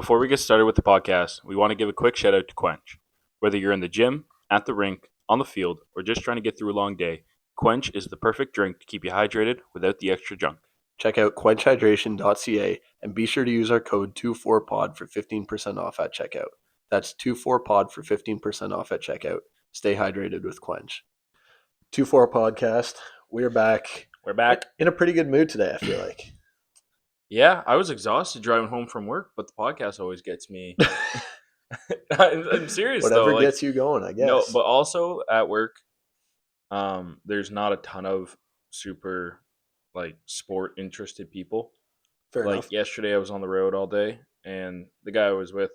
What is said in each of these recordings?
Before we get started with the podcast, we want to give a quick shout out to Quench. Whether you're in the gym, at the rink, on the field, or just trying to get through a long day, Quench is the perfect drink to keep you hydrated without the extra junk. Check out quenchhydration.ca and be sure to use our code 24pod for 15% off at checkout. That's 24pod for 15% off at checkout. Stay hydrated with Quench. 24 podcast. We're back. We're back. In a pretty good mood today, I feel like. Yeah, I was exhausted driving home from work, but the podcast always gets me. I'm serious Whatever though. gets you going, I guess. No, but also at work, there's not a ton of super sport interested people. Fair enough. Yesterday, I was on the road all day, and the guy I was with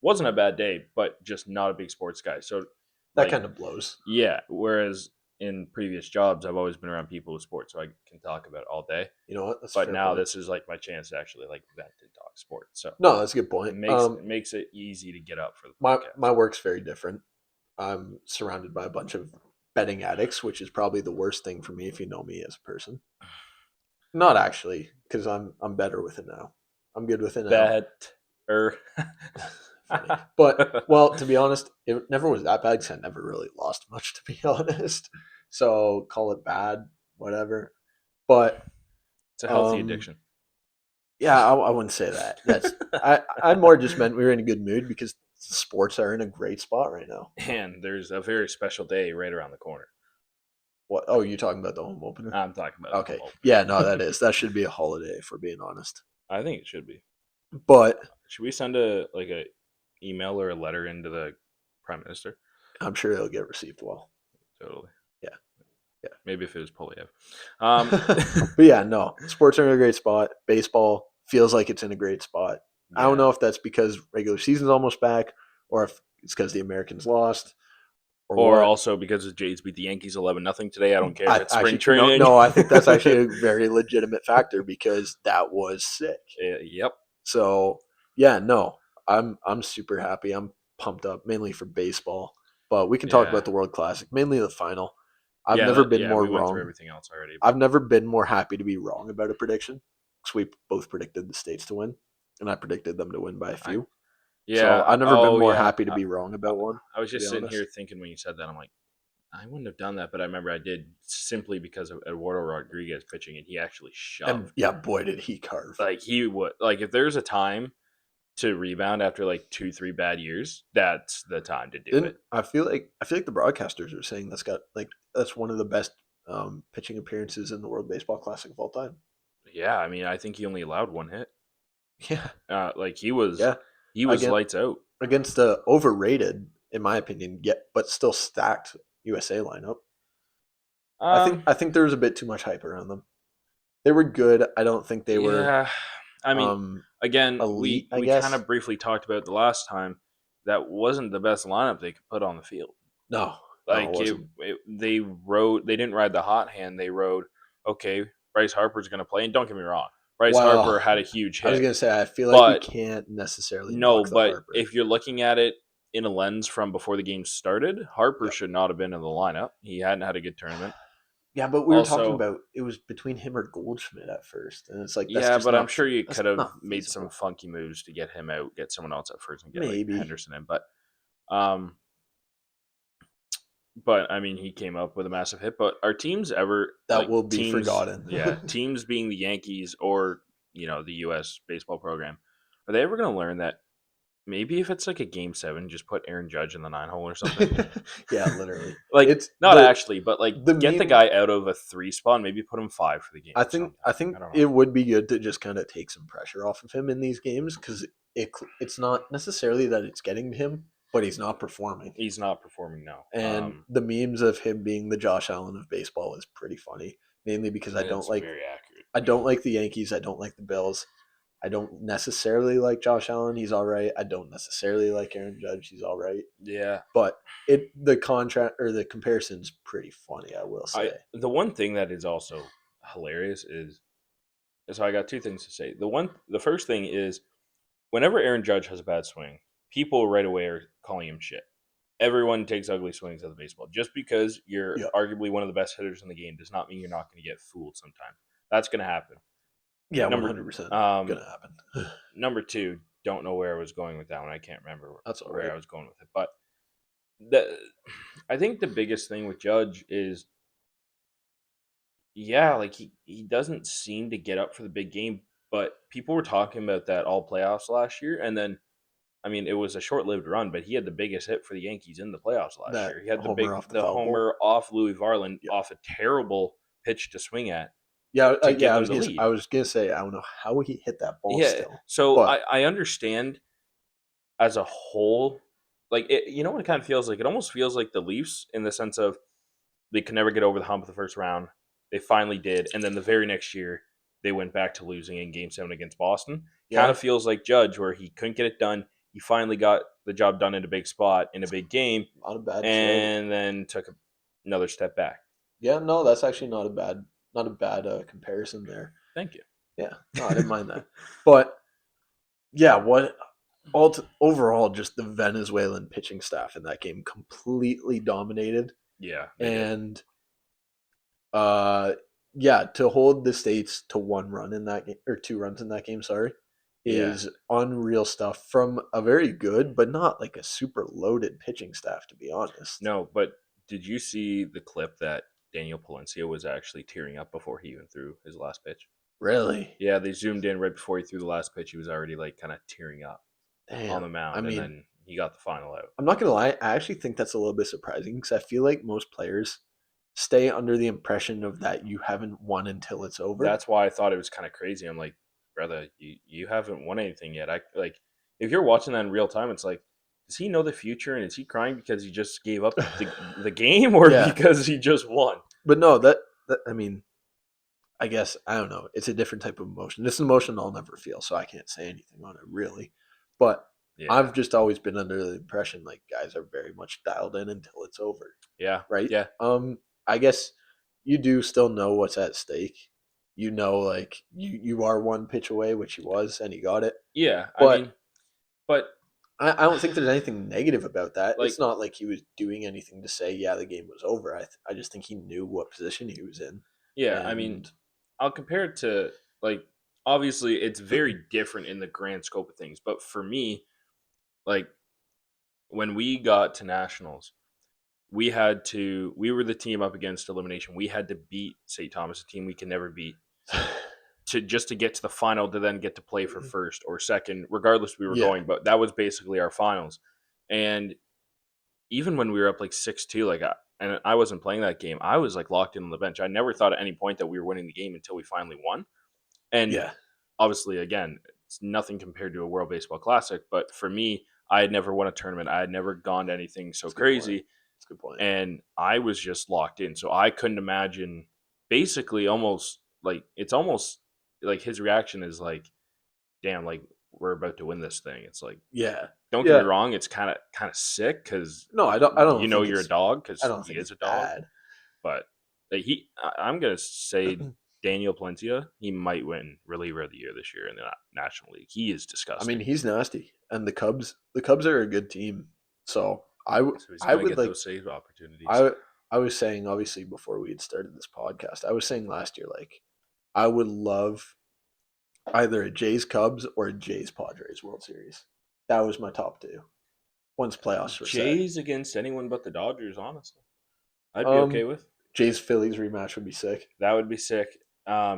wasn't a bad day, but just not a big sports guy. So that kind of blows. Yeah. Whereas in previous jobs, I've always been around people with sports, so I can talk about it all day. You know what? But now this is my chance to actually vent and talk sports. So no, that's a good point. It makes it easy to get up for the podcast. My work's very different. I'm surrounded by a bunch of betting addicts, which is probably the worst thing for me if you know me as a person. Not actually, because I'm better with it now. I'm good with it now. Funny. But, well, to be honest, it never was that bad because I never really lost much, to be honest. So call it bad, whatever. But it's a healthy addiction. Yeah, I wouldn't say that. I more just meant we were in a good mood because sports are in a great spot right now. And there's a very special day right around the corner. What? Oh, you're talking about the home opener? I'm talking about okay. Yeah, no, that should be a holiday, if we're being honest. I think it should be. But should we send a email or a letter into the Prime Minister? I'm sure it'll get received well. Totally. Yeah. Maybe if it was Polyev. But yeah, no. Sports are in a great spot. Baseball feels like it's in a great spot. Yeah. I don't know if that's because regular season's almost back or if it's because the Americans lost. Or also because the Jays beat the Yankees 11-0 today. I don't care if it's spring training. No, I think that's actually a very legitimate factor because that was sick. Yep. So, yeah, no. I'm super happy. I'm pumped up, mainly for baseball. But we can talk about the World Classic, mainly the final. I've never been more wrong. Through everything else already. I've never been more happy to be wrong about a prediction because we both predicted the States to win, and I predicted them to win by a few. So I've never been more happy to be wrong about one. I was just sitting here thinking when you said that, I'm like, I wouldn't have done that, but I remember I did simply because of Eduardo Rodriguez pitching, and he actually shoved. And yeah, boy, did he carve! He would if there's a time to rebound after 2-3 bad years, that's the time to do it. I feel like the broadcasters are saying that's one of the best pitching appearances in the World Baseball Classic of all time. Yeah, I mean, I think he only allowed one hit. Yeah, he was lights out against the overrated, in my opinion, but still stacked USA lineup. I think there was a bit too much hype around them. They were good. I don't think they were. Yeah, I mean, again, elite, we kind of briefly talked about it the last time. That wasn't the best lineup they could put on the field. No, they didn't ride the hot hand. They rode, okay, Bryce Harper's going to play, and don't get me wrong, Bryce Harper had a huge hit. I was going to say, I feel like we can't necessarily knock the Harper. If you're looking at it in a lens from before the game started, Harper should not have been in the lineup. He hadn't had a good tournament. Yeah, but we were talking about it was between him or Goldschmidt at first, and it's I'm sure you could have made some funky moves to get him out, get someone else at first, and get Henderson in. But I mean, he came up with a massive hit. But are teams ever will be forgotten? Yeah, teams being the Yankees or the U.S. baseball program, are they ever going to learn that? Maybe if it's a Game 7, just put Aaron Judge in the 9-hole or something. Yeah, literally. It's not actually, but get the guy out of a 3 spot and maybe put him 5 for the game. I think it would be good to just kind of take some pressure off of him in these games because it's not necessarily that it's getting to him, but he's not performing. He's not performing now. And the memes of him being the Josh Allen of baseball is pretty funny, mainly because I don't like the Yankees. I don't like the Bills. I don't necessarily like Josh Allen. He's all right. I don't necessarily like Aaron Judge. He's all right. Yeah. But the contract or the comparison's pretty funny, I will say. The one thing that is also hilarious is so I got 2 things to say. The first thing is whenever Aaron Judge has a bad swing, people right away are calling him shit. Everyone takes ugly swings at the baseball. Just because you're arguably one of the best hitters in the game does not mean you're not going to get fooled sometime. That's going to happen. Yeah, 100% going to happen. Number 2, don't know where I was going with that one. I can't remember That's all where right. I was going with it. But the I think the biggest thing with Judge is, yeah, like he doesn't seem to get up for the big game. But people were talking about that all playoffs last year, and then I mean, it was a short-lived run, but he had the biggest hit for the Yankees in the playoffs last That year. He had homer off the the foul pole. homer off Louis Varland Yeah. off a terrible pitch to swing at Yeah, to give yeah. them the I lead. was gonna say I don't know how he hit that ball Yeah, still, so but I understand as a whole, like it. You know what it kind of feels like? It almost feels like the Leafs in the sense of they could never get over the hump of the first round. They finally did, and then the very next year they went back to losing in Game 7 against Boston. Kind yeah, of feels like Judge, where he couldn't get it done. He finally got the job done in a big spot in a big game, not a bad show. and then took another step back. Yeah, no, that's actually not a bad comparison there. Thank you. Yeah, no, I didn't mind that. But yeah, overall, just the Venezuelan pitching staff in that game completely dominated, Yeah, they did. and uh, yeah, to hold the States to 1 run in that game or 2 runs in that game, sorry, Yeah. is unreal stuff from a very good but not like a super loaded pitching staff, to be honest. No, but did you see the clip that Daniel Palencia was actually tearing up before he even threw his last pitch? Really, Yeah, they zoomed in right before he threw the last pitch. He was already like kind of tearing up on the damn. I mound, and mean, then he got the final out. I'm not gonna lie. I actually think that's a little bit surprising because I feel like most players stay under the impression of that you haven't won until it's over. That's why I thought it was kind of crazy. I'm like, brother, you haven't won anything yet. I like if you're watching that in real time, it's like, does he know the future and is he crying because he just gave up the game or Yeah, because he just won? but no, that I mean, I guess I don't know. It's a different type of emotion. This emotion I'll never feel, so I can't say anything on it really. But Yeah, I've just always been under the impression like guys are very much dialed in until it's over, yeah, right? yeah, I guess you do still know what's at stake. You know, like you are 1 pitch away, which he was, and he got it. yeah. I But mean, but I don't think there's anything negative about that. like, It's not like he was doing anything to say, yeah, the game was over. I just think he knew what position he was in. yeah. I mean, And I'll compare it to like obviously it's very different in the grand scope of things, but for me, like when we got to nationals, we were the team up against elimination. We had to beat St. Thomas, a team we can never beat, to just to get to the final to then get to play for first or second, regardless we were yeah, going. But that was basically our finals. And even when we were up like 6-2, and I wasn't playing that game, I was like locked in on the bench. I never thought at any point that we were winning the game until we finally won. And yeah, obviously, again, it's nothing compared to a World Baseball Classic. But for me, I had never won a tournament. I had never gone to anything so that's a good point. crazy, That's a good point. and I was just locked in. So I couldn't imagine. Basically, almost like it's almost like his reaction is like, "Damn, like we're about to win this thing." It's like, Yeah, don't get me yeah. wrong, it's kind of sick because No, I don't. I don't think you're a it's. dog I because don't he think is it's a dog. bad. But like, I'm gonna say Daniel Palencia, he might win reliever of the year this year in the National League. He is I mean, disgusting. he's nasty, and the Cubs are a good team. So So he's I gonna would get like those save opportunities. I I was saying obviously before we had started this podcast, I was saying last year like I would love either a Jays Cubs or a Jays Padres World Series. That was my top two once playoffs were set. Jays against anyone but the Dodgers, honestly, I'd be okay Um, with. Jays Phillies rematch would be sick. That would be sick. Now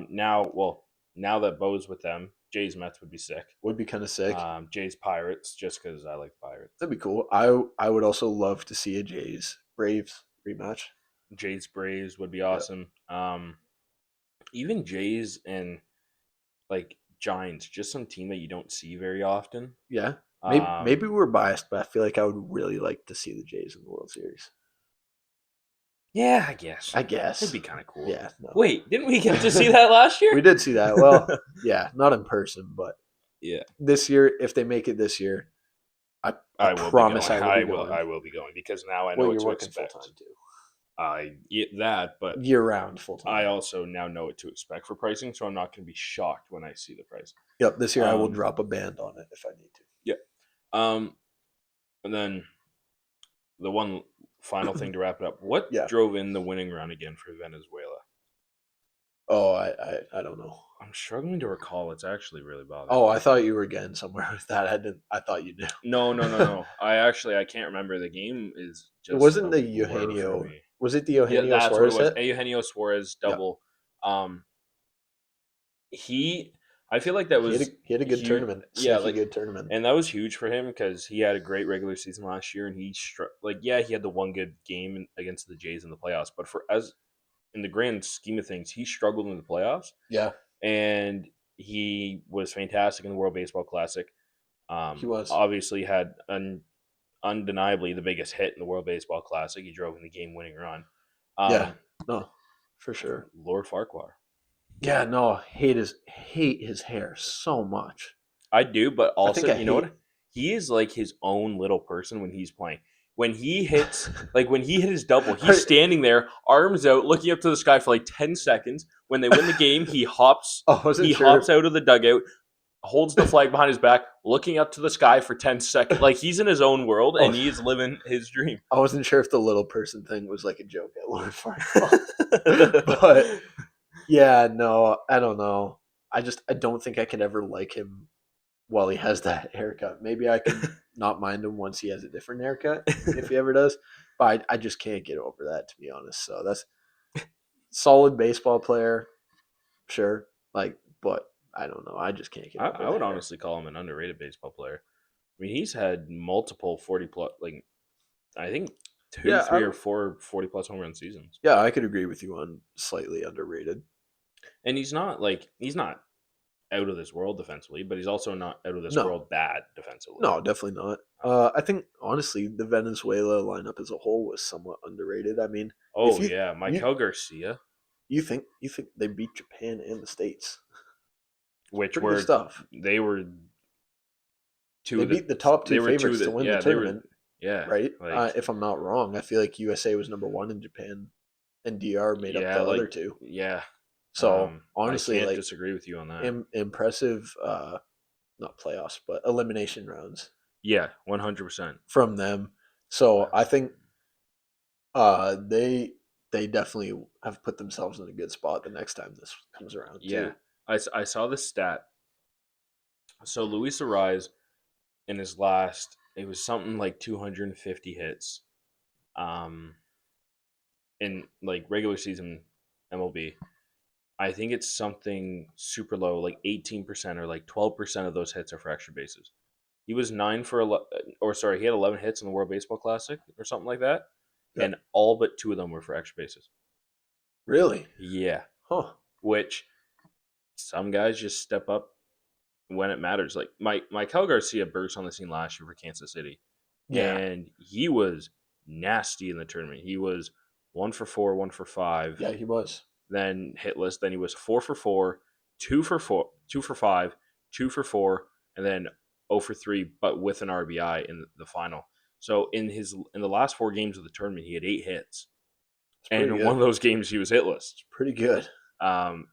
that Bo's with them, Jays Mets would be sick. Would be kind of sick. Jays Pirates, just because I like the Pirates. That'd be cool. I would also love to see a Jays Braves rematch. Jays Braves would be Yeah, awesome. Even Jays and like Giants, just some team that you don't see very often. yeah. Um, Maybe we're biased, but I feel like I would really like to see the Jays in the World Series. yeah, I guess I it'd guess. be kind of cool. Yeah. No. Wait, didn't we get to see that last year? We did see that. Well, yeah, not in person, but Yeah, this year, if they make it this year, I I will be promise going. I will be going. I will be going because now I know Well, what you're to working full time expect. too, I get that, but year round, full I time. also now know what to expect for pricing, so I'm not going to be shocked when I see the price. Yep. This year I will Um, drop a band on it if I need yeah. Um, and then the one final to. thing to wrap it up: what Yeah. drove in the winning run again for Venezuela? Oh, I don't know. I'm struggling to recall. It's actually really bothering Oh, me. I thought you were getting somewhere with that. I didn't. I thought you knew. No, no, no, no. I can't remember. The game is It just wasn't a the blur for Eugenio. me. Was it the Yeah, Eugenio that's what it Suarez was. hit? Eugenio Suarez Yeah. double. Um, he, I feel like that was He had a good huge. tournament. Yeah, Sneaky like, good tournament. and that was huge for him because he had a great regular season last year, and yeah, he had the one good game against the Jays in the playoffs, but for as in the grand scheme of things, he struggled in the playoffs, Yeah, and he was fantastic in the World Baseball Classic. he was. Obviously had undeniably the biggest hit in the World Baseball Classic. He drove in the game-winning run. Yeah. Um, No, for sure. Lord Farquhar. Yeah, no, hate his hair so much. I do, but I think also, I you know hate. what? He is like his own little person when he's playing. When he hits, like when he hit his double, he's standing there, arms out, looking up to the sky for like 10 seconds. When they win the game, I wasn't he sure. hops out of the dugout, holds the flag behind his back, looking up to the sky for 10 seconds. Like he's in his own world and he is Oh, living his dream. I wasn't sure if the little person thing was like a joke at Lord Farquhar. But yeah, no, I don't know. I don't think I could ever like him while he has that haircut. Maybe I could not mind him once he has a different haircut if he ever does. But I just can't get over that, to be honest. So that's solid baseball player, sure. Like, but I don't know. I just can't get over I the would hair. honestly call him an underrated baseball player. I mean, he's had multiple 40 plus, like, I think two, Yeah, three, or four 40 plus home run seasons. yeah, I could agree with you on slightly underrated. And he's not out of this world defensively, but he's also not out of this No, world bad defensively. no, definitely not. I think honestly, the Venezuela lineup as a whole was somewhat underrated. I mean, if Oh yeah, you Michael Garcia, you think they beat Japan and the States, which pretty good were stuff. they were two They of the beat the top they two were two of favorites to the win the yeah they were tournament, yeah right? like If I'm not wrong, I feel like USA was number one in Japan, and DR made up yeah the like other two. yeah. So I honestly, can't like disagree with you on that. impressive, not playoffs, but elimination rounds Yeah, 100%. from them. So I think they definitely have put themselves in a good spot the next time this comes around Yeah, too. I saw the stat. So Luis Ariz in his last, it was something like 250 hits, um, in like regular season MLB. I think it's something super low, like 18% or like 12% of those hits are for extra bases. He was he had 11 hits in the World Baseball Classic or something like that, Yeah, and all but two of them were for extra bases. really? Yeah, Huh? which some guys just step up when it matters. Like Maikel Garcia burst on the scene last year for Kansas City, Yeah, and he was nasty in the tournament. He was 1 for 4, 1 for 5, yeah, he was. then hitless. Then he was 4 for 4, 2 for 4, 2 for 5, 2 for 4, and then 0 for 3, but with an RBI in the final. So in the last 4 games of the tournament, he had 8 hits, It's and pretty in one good. of those games he was hitless. It's pretty good.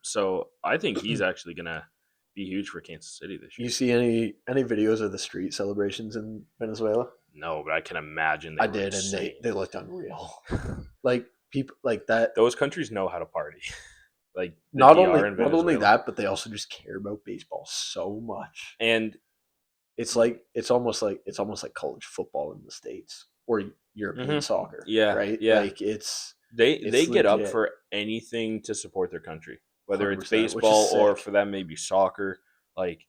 So I think he's actually gonna be huge for Kansas City this You year. see any videos of the street celebrations in Venezuela? No, but I can imagine they I were did, and insane. they looked unreal. Like people like that. Those countries know how to party, like the DR in Not only Venezuela, that, but they also just care about baseball so much. and It's like it's almost like college football in the states or European mhm, soccer, yeah, right? yeah, Like they it's get up legit, for anything to support their country, whether it's 100%, which is baseball or sick. for them maybe soccer. Like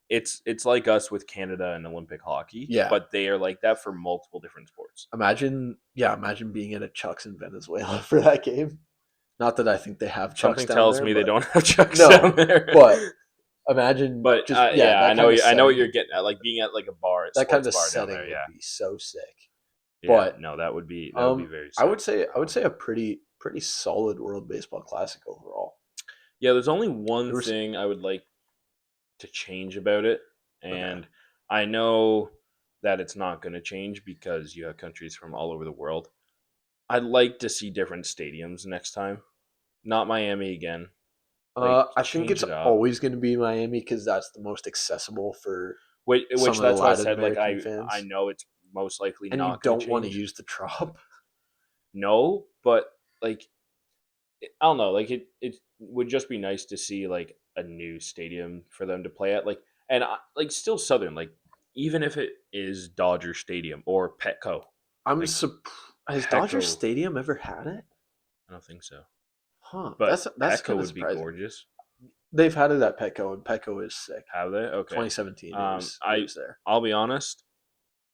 it's like us with Canada and Olympic hockey, Yeah, but they are like that for multiple different sports. imagine being at a Chucks in Venezuela for that game. Not that I think they have Chucks Something down tells there, me they but don't have chucks down no, there. but imagine But just yeah, yeah, that kind of I know what setting. you're getting at, like being at like a bar, That kind sports of bar down there. setting Yeah, would be so sick. yeah. But No, that would be very sick. I would say a pretty solid World Baseball Classic overall. Yeah, there's only one There was thing I would like to change about it, okay. and I know that it's not going to change because you have countries from all over the world. I'd like to see different stadiums next time. Not Miami again. Like I think change it's it up. always going to be Miami because that's the most accessible for Which some of the that's why I Latin said like American I fans, know it's most likely and you not going to don't want to change. use the Trop. No, but like I don't know. Like it would just be nice to see like a new stadium for them to play at. Like, and like still Southern, like even if it is Dodger Stadium or Petco, I'm like has Dodger Petco, Stadium ever had it? I don't think so, Huh. but That's Petco kind of would be surprising. gorgeous. They've had it at Petco, and Petco is sick. Have they? Okay. 2017, Um, it I was there. I'll be honest.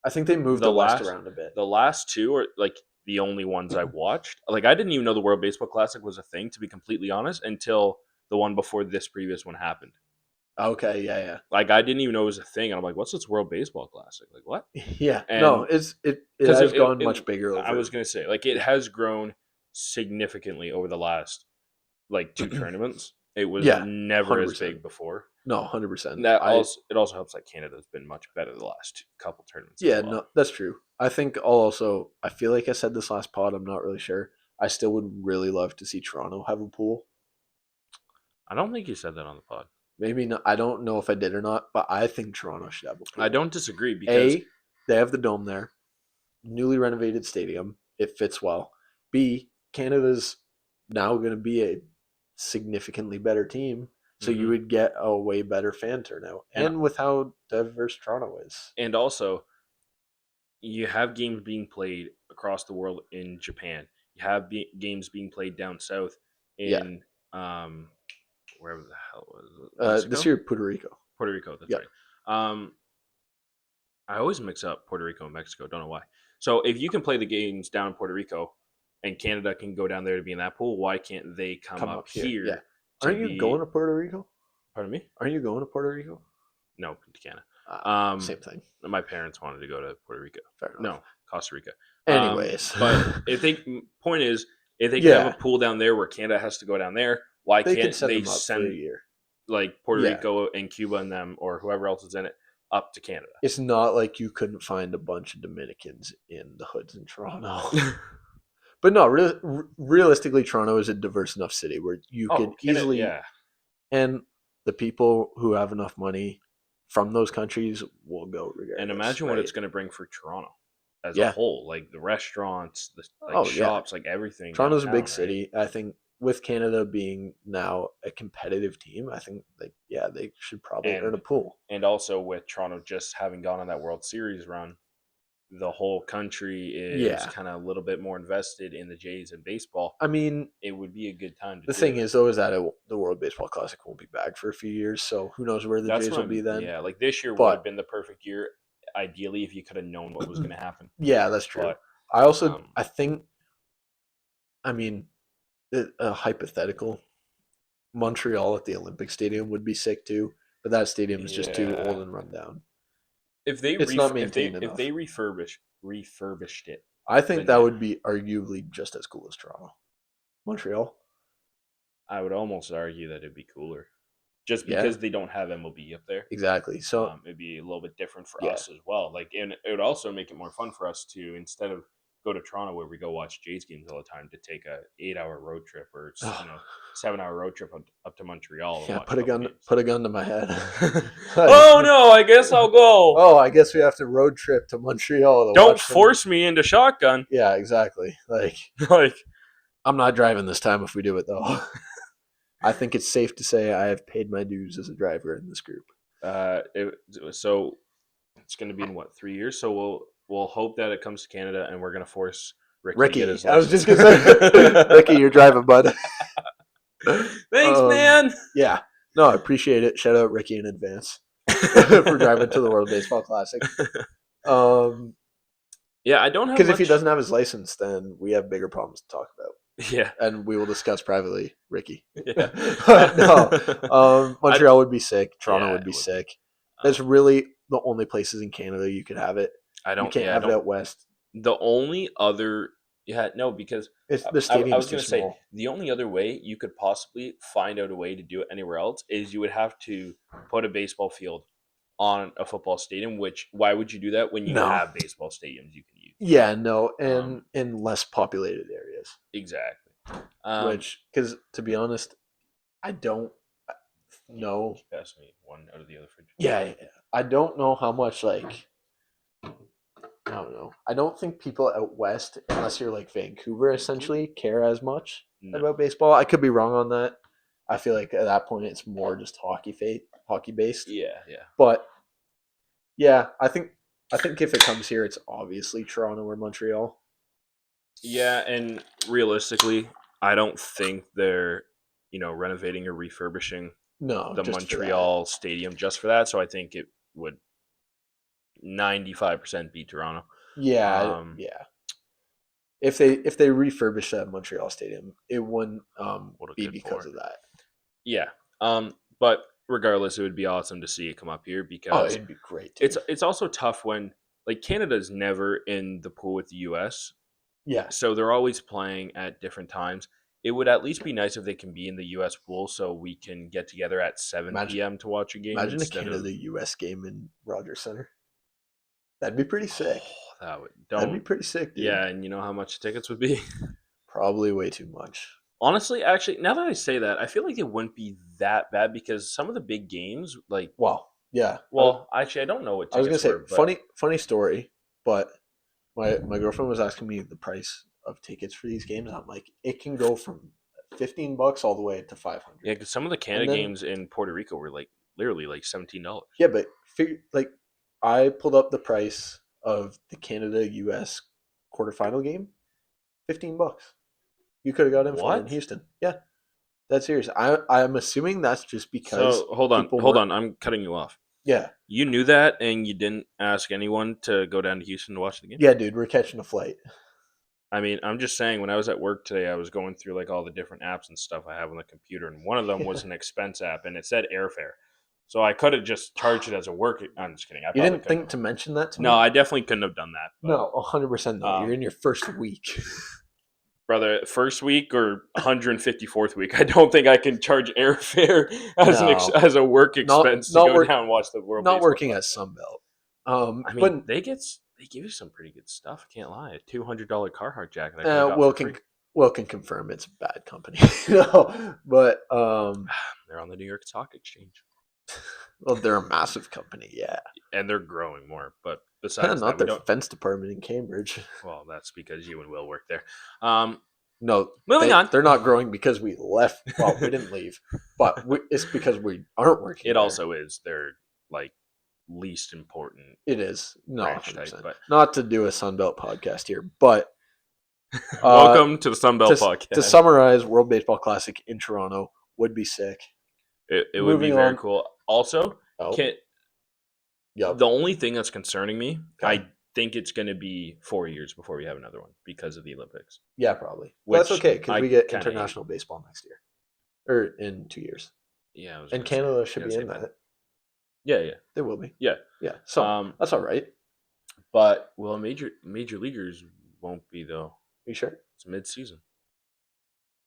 I think they moved The the West last around a bit. the last two are like the only ones I watched. Like I didn't even know the World Baseball Classic was a thing, to be completely honest, until the one before this previous one happened. Okay, yeah, Like I didn't even know it was a thing, and I'm like, "What's this World Baseball Classic? Like what?" yeah, yeah. No, And it because has gone much bigger I was over. gonna say like it has grown significantly over the last like two tournaments. It was Yeah, never hundred as percent. big before. No, 100%. And that I also it also helps that Canada's been much better the last couple tournaments as Yeah, well. no, that's true. I think I'll also. I feel like I said this last pod. I'm not really sure. I still would really love to see Toronto have a pool. I don't think you said that on the pod. Maybe not. I don't know if I did or not, but I think Toronto should have a I pool. don't disagree because A, they have the dome there, newly renovated stadium. It fits well. B, Canada's now going to be a significantly better team, so you mhm. would get a way better fan turnout. and And with how diverse Toronto is, and also you have games being played across the world in Japan. You have games being played down south yeah. in um wherever the hell was it? This Mexico? year, Puerto Rico. Puerto Rico, that's Yep. right. I always mix up Puerto Rico and Mexico, don't know why. So if you can play the games down in Puerto Rico and Canada can go down there to be in that pool, why can't they come Come up up here. Yeah. here to Aren't you going be to Puerto Rico? pardon me? Aren't you going to Puerto Rico? No, to Canada. Same thing. My parents wanted to go to Puerto Rico. Fair enough. No, Costa Rica. Anyways, But if they point is if they can have a yeah, pool down there where Canada has to go down there, why they can can't set they them up for a send year. like Puerto Yeah, Rico and Cuba and them or whoever else is in it up to Canada? it's not like you couldn't find a bunch of Dominicans in the hoods in Toronto. But no, realistically, Toronto is a diverse enough city where you Oh, could Canada, easily, yeah. and the people who have enough money from those countries will go And regardless, imagine what right? it's going to bring for Toronto as a Yeah. whole, like the restaurants, the like Oh yeah. shops, like everything Toronto's a big downtown, right? city. I think with Canada being now a competitive team, I think like yeah, they should probably earn a And pool. also with Toronto just having gone on that World Series run, the whole country is Yeah. kind of a little bit more invested in the Jays and baseball. I mean, It would be a good time to the do thing it. is though is that the World Baseball Classic won't be back for a few years, so who knows where the That's Jays what will be I'm. then. Yeah, like this year would have But been the perfect year, ideally, if you could have known what was going to happen. yeah, that's true. But um, I think I mean a hypothetical Montreal at the Olympic Stadium would be sick too, but that stadium is just too old yeah, and run down. if they It's not if maintained they enough. refurbished it, I think then that yeah, would be arguably just as cool as Toronto. Montreal. I would almost argue that it'd be cooler, just Yeah, because they don't have MLB up there. exactly. So It'd be a little bit different for yeah. us as well. Like, and it would also make it more fun for us to instead of go to Toronto where we go watch Jays games all the time to take a 8 hour road trip or Oh, 7 hour road trip up to Montreal and yeah, watch a couple games. put a gun to my head. Oh no, I guess I'll go. Oh, I guess we have to road trip to Montreal to Don't watch some. force me into shotgun. Yeah, exactly. Like Like, I'm not driving this time if we do it though. I think it's safe to say I have paid my dues as a driver in this group. so it's going to be in what 3 years. So we'll hope that it comes to Canada and we're going to force Ricky to get Ricky, his I was just license. gonna say, Ricky, you're driving, bud. Thanks, man. Yeah, no, I appreciate it. Shout out Ricky in advance for driving to the World Baseball Classic. Um, Yeah, I don't have because if he much. doesn't have his license, then we have bigger problems to talk about, Yeah, and we will discuss privately, Ricky. yeah. No, I, Montreal would be sick. Toronto yeah, would it be would be. sick. That's Um, really the only places in Canada you could have it. I You don't. can't Yeah, I have it don't. out west. The only other. Yeah, no, because It's the I stadium's was too gonna say small. the only other way you could possibly find out a way to do it anywhere else is you would have to put a baseball field on a football stadium. Which why would you do that when you No. have baseball stadiums you can use? Yeah, no, and Um, in less populated areas. exactly. Um, Which, because to be honest, I don't can know. you pass me one out of the other fridge? Yeah, I don't know how much like I don't know. I don't think people out west, unless you're like Vancouver, Thank you. essentially care as much No. about baseball. I could be wrong on that. I feel like at that point it's more just hockey based. Yeah, yeah. But yeah, I think if it comes here, it's obviously Toronto or Montreal. Yeah, and realistically, I don't think they're, renovating or refurbishing No, the just for that. Montreal stadium just for that. So I think it would 95% be Toronto. Yeah, Um, yeah. If they refurbish that Montreal stadium, it wouldn't what a be good for because it. of that. Yeah. But regardless, it would be awesome to see it come up here Oh, because it'd be great it's too. it's also tough when like Canada's never in the pool with the US, Yeah. so they're always playing at different times. It would at least be nice if they can be in the US pool so we can get together at Imagine 7 p.m. to watch a game imagine a instead of Canada US game in Rogers Center. That'd be pretty sick. oh, that would That'd be don't pretty sick, dude. yeah, and you know how much tickets would be? Probably way too much. Honestly, actually, now that I say that, I feel like it wouldn't be that bad because some of the big games, like, Well, yeah. well, actually, I don't know what I was gonna tickets say were, but funny story, but my girlfriend was asking me the price of tickets for these games. I'm like, it can go from $15 all the way to 500. yeah, because some of the And Canada then games in Puerto Rico were like literally like $17. yeah, but figure like I pulled up the price of the Canada US quarterfinal game, $15. You could have got in for it in What? Houston. Yeah, that's serious. I'm assuming that's just because So hold on, people hold weren't. on, I'm cutting you off. Yeah, You knew that, and you didn't ask anyone to go down to Houston to watch the game. yeah, dude, we're catching a flight. I mean, I'm just saying. When I was at work today, I was going through like all the different apps and stuff I have on the computer, and one of them was an expense app, and it said airfare. So I could have just charged it as a work. I'm just kidding. I You probably didn't couldn't think have. to mention that to No, me? I definitely couldn't have done that. No, 100% But not. You're in your first week. brother, first week or 154th week, I don't think I can charge airfare as No, as a work not expense to not go work, down and watch the World not Baseball working at Classic. Sunbelt. I mean, But they give you some pretty good stuff. I can't lie. A $200 Carhartt jacket I could have got for free. Will can confirm it's a bad company. No, but They're on the New York Stock Exchange, well, they're a massive company. Yeah, and they're growing more. But besides that, not we their don't. fence department in Cambridge. Well, that's because you and Will work there. Um, No, moving on. they're not growing because we left. Well, we didn't leave, but it's because we aren't working It there. also is their like least important It is no branch 100. type. Percent But Not to do a Sunbelt podcast here, but uh, welcome to the Sunbelt to Podcast. summarize, World Baseball Classic in Toronto would be sick. It would be Moving very on. cool. Also, Oh, can yep. the only thing that's concerning me, Okay. I think it's going to be 4 years before we have another one because of the Olympics, Yeah, probably. But that's which okay because I we get kind of hate. international baseball next year or in 2 years, Yeah, I was and gonna say, Canada should gonna be say in that. that. Yeah, yeah, They will be. yeah. Yeah. So Um, that's all right. but well, major leaguers won't be though. You sure? It's mid season.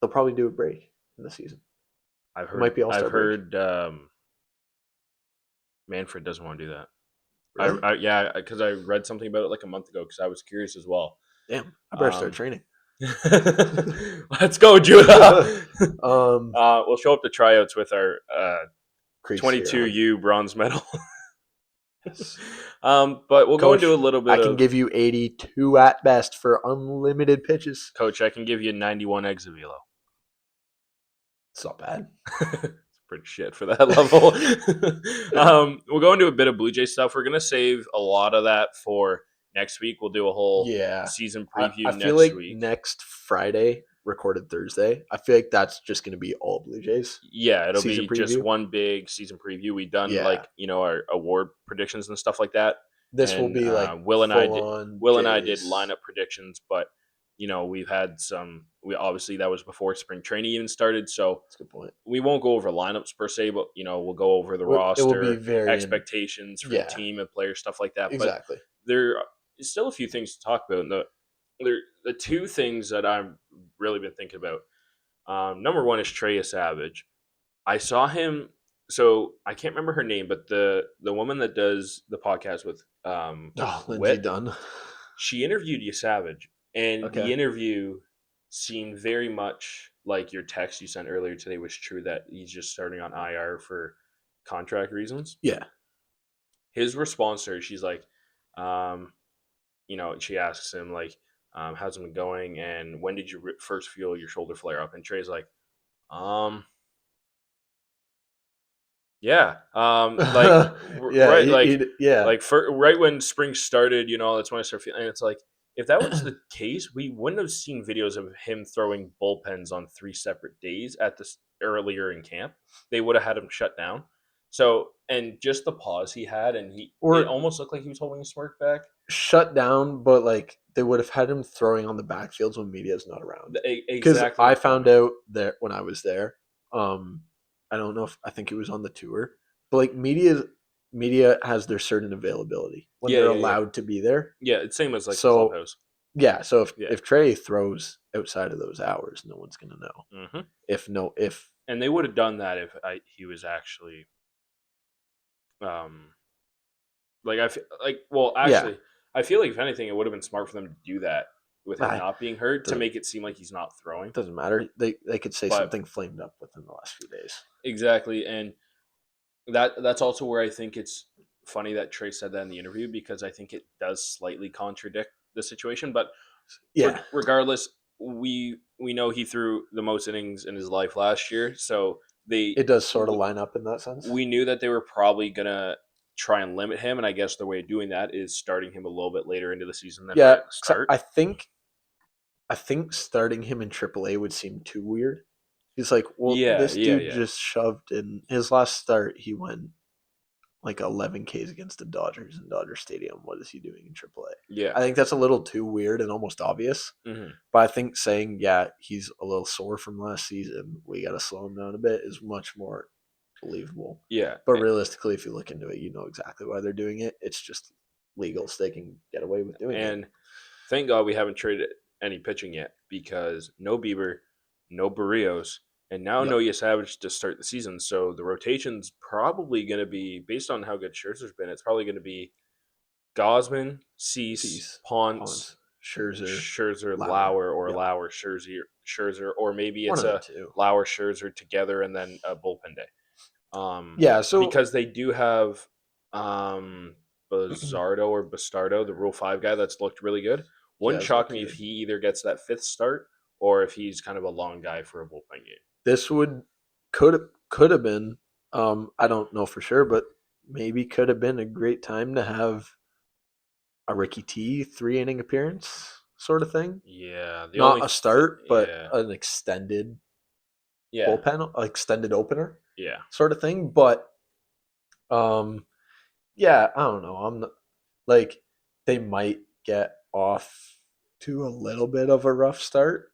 They'll probably do a break in the season. I've It might heard. be All I've Star break. heard. Manfred doesn't want to do that. Really? Yeah, because I read something about it like a month ago because I was curious as well. Damn. I better start Um, training. let's go, Judah. um, We'll show up to tryouts with our Crease here on. 22U bronze medal. Yes. But we'll go into a Coach, little I bit can of give you 82 at best for unlimited pitches. coach. I can give you 91 eggs of Velo. It's not bad. It's pretty shit for that level. We'll go into a bit of Blue Jay stuff. We're gonna save a lot of that for next week. We'll do a whole Yeah. season I preview feel next like week. next Friday, recorded Thursday, I feel like that's just going to be all Blue Jays Yeah, it'll season be just preview. one big season preview. We done Yeah. like our award predictions and stuff like that, This will and be like Will and I full did on Will and I did Jays. lineup predictions, but we've had some. We obviously that was before spring training even started, so That's a good point. we won't go over lineups per se, but we'll go over the It will be roster, very expectations for the yeah, team and players, stuff like that. But exactly. there is still a few things to talk about. And the two things that I've really been thinking about. Number one is Trey Savage. I saw him. So I can't remember her name, but the woman that does the podcast with Oh, Lindsay Wit, Dunn. she interviewed you Savage, and Okay. the interview seemed very much like your text you sent earlier today was true that he's just starting on IR for contract reasons. Yeah. His response to her, she's like, she asks him like, "How's it been going? And when did you first feel your shoulder flare up?" And Trey's like, "Um." Yeah. Yeah, Right, yeah. right when spring started, that's when I started feeling. And it's like, if that was the case, we wouldn't have seen videos of him throwing bullpens on 3 separate days at this earlier in camp. They would have had him shut down. So, and just the pause he had, and it Or almost looked like he was holding a smirk back. shut down, but like they would have had him throwing on the backfields when media's not around. Because Exactly I my found point. out there when I was there. Um, I don't know if I think it was on the tour, but like media has their certain availability when Yeah, they're yeah, yeah, allowed to be there. yeah. It's same as like the So clubhouse. yeah, so Yeah. if Trey throws outside of those hours, no one's gonna know. Hmm. If And they would have done that if he was actually um like I feel like, well, yeah, actually, I feel like if anything, it would have been smart for them to do that with him I, not being hurt to doesn't make it seem like he's not throwing. doesn't matter. They could say But something flamed up within the last few days. exactly, and that's also where I think it's funny that Trey said that in the interview, because I think it does slightly contradict the situation. But Yeah, regardless, we know he threw the most innings in his life last year, so they it does sort of line up in that sense. we knew that they were probably gonna try and limit him, and I guess the way of doing that is starting him a little bit later into the season than right Yeah, at the 'cause start. I think starting him in AAA would seem too weird. He's like, well, Yeah, this yeah, dude yeah, just shoved in his last start. He went like 11 Ks against the Dodgers in Dodger Stadium. What is he doing in AAA? yeah. I think that's a little too weird and almost obvious. Hmm. But I think saying, yeah, he's a little sore from last season, we got to slow him down a bit, is much more believable. Yeah, But realistically, if you look into it, you know exactly why they're doing it. It's just legal, so they can get away with doing it. and thank God we haven't traded any pitching yet, because no Bieber, no Barrios, and now Yep. no Savage to start the season. So the rotation's probably going to be, based on how good Scherzer's been, it's probably going to be Gosman, Cease, Cease, Ponce, Ponce, Scherzer, Scherzer, Lauer. Lauer, or Yep. Lauer, Scherzer, or maybe One it's of the a two. Lauer, Scherzer together and then a bullpen day. Yeah, so Because they do have um, Bazardo or Bastardo, the Rule 5 guy that's looked really good. yeah, Wouldn't it's shock looked me if good. he either gets that fifth start or if he's kind of a long guy for a bullpen game. This would could have been I don't know for sure, but maybe could have been a great time to have a Ricky T 3 inning appearance sort of thing. Yeah, the Not only a start, but yeah, an extended yeah, bullpen, extended opener yeah. sort of thing. But um yeah, I don't know. I'm not, like they might get off to a little bit of a rough start.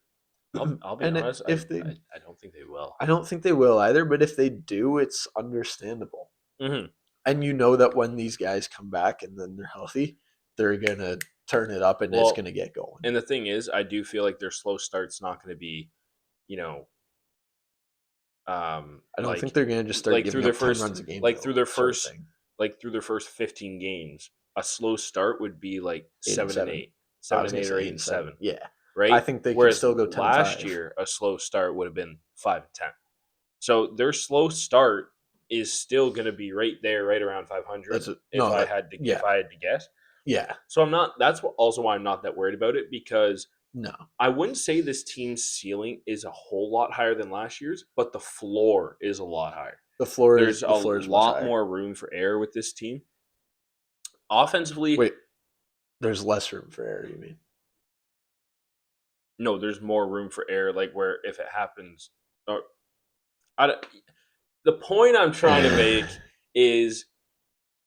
I'll be And honest, if they I don't think they will. I don't think they will either, but if they do, it's understandable. Hmm. And you know that when these guys come back and then they're healthy, they're gonna turn it up and it's Well, gonna get going. and the thing is, I do feel like their slow start's not going to be, you know, I don't think like they're gonna just start through giving their up 1st, runs a game like through though, their sort of first thing. like through their first 15 games. A slow start would be like 8 and 7 and 7. 8, I 7 was and gonna 8 or say 8 8 and and 7. 7, Yeah. I right? think they can Whereas still go 10 and last 5. year a slow start would have been 5 and 10. So their slow start is still going to be right there, right around 500 That's a, if no, I that had to yeah. guess. Yeah. So I'm not. That's also why I'm not that worried about it, because No. I wouldn't say this team's ceiling is a whole lot higher than last year's, but the floor is a lot higher. There's a The floor is much lot higher. more room for error with this team. Offensively, Wait, there's less room for error, you mean? no, there's more room for error. Like, where if it happens, or I don't, the point I'm trying to make is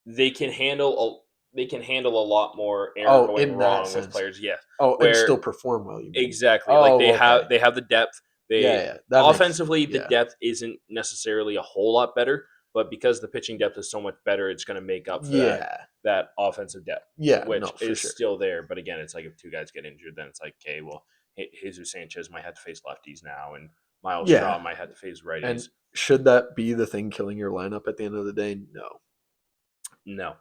they can handle a lot more error Oh, going in that wrong with sense. players. Yes, Oh, and where still perform well, you mean? exactly, like Oh, okay. they have the depth. Yeah, They yeah. That makes offensively, the yeah. depth isn't necessarily a whole lot better, but because the pitching depth is so much better, it's going to make up for Yeah. that offensive depth, Yeah, which no, for is sure. still there. But again, it's like if two guys get injured, then it's like, okay, well, Jesus Sanchez might have to face lefties now, and Miles Yeah. Straw might have to face And righties. should that be the thing killing your lineup at the end of the day? No. No.